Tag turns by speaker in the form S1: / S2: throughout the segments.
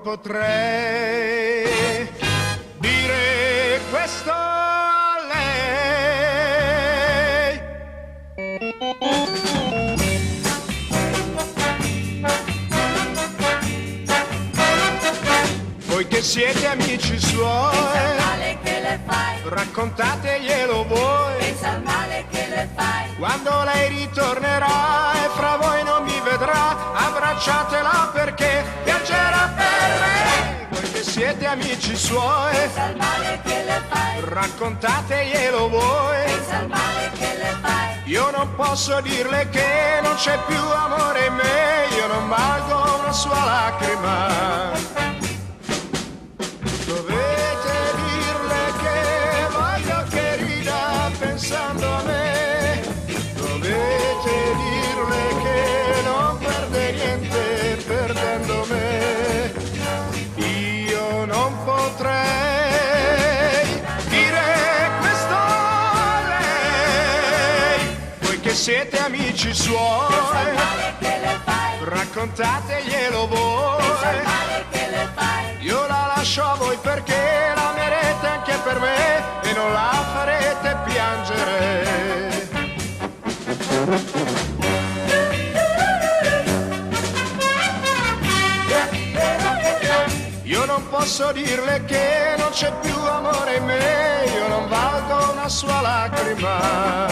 S1: potrei dire questo a lei. Voi che siete amici suoi,
S2: pensa al male che le fai,
S1: raccontateglielo voi.
S2: pensa al male che le fai,
S1: Quando lei ritornerà e fra voi non mi vedrà, abbracciatela perché piangerà per me. Voi che siete amici suoi,
S2: pensa al male che le fai,
S1: raccontateglielo voi.
S2: pensa al male che le fai,
S1: Io non posso dirle che non c'è più amore in me, io non valgo una sua lacrima. Dovete dirle che voglio che rida pensando a me. Dovete dirle che non perde niente perdendo me. Io non potrei dire questo a lei. Voi che siete amici
S2: pensa al
S1: suoi,
S2: male che le fai,
S1: raccontateglielo
S2: pensa al
S1: voi.
S2: male che le fai,
S1: Io la lascio a voi perché l'amerete anche per me e non la farete piangere. Io non posso dirle che non c'è più amore in me, io non valgo una sua lacrima.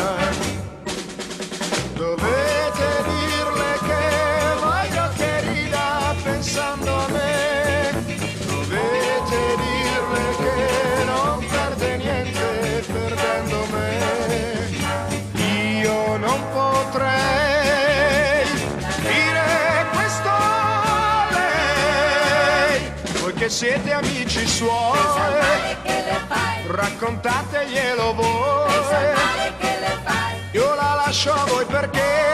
S1: Dovete dirle che voglio che rida pensando a me. Dovete dirle che non perde niente perdendo me. Io non potrei dire questo a lei. Voi che siete amici
S2: pensa al
S1: suoi,
S2: male che le fai,
S1: raccontateglielo
S2: pensa al
S1: voi.
S2: male che le fai,
S1: Io la lascio a voi perché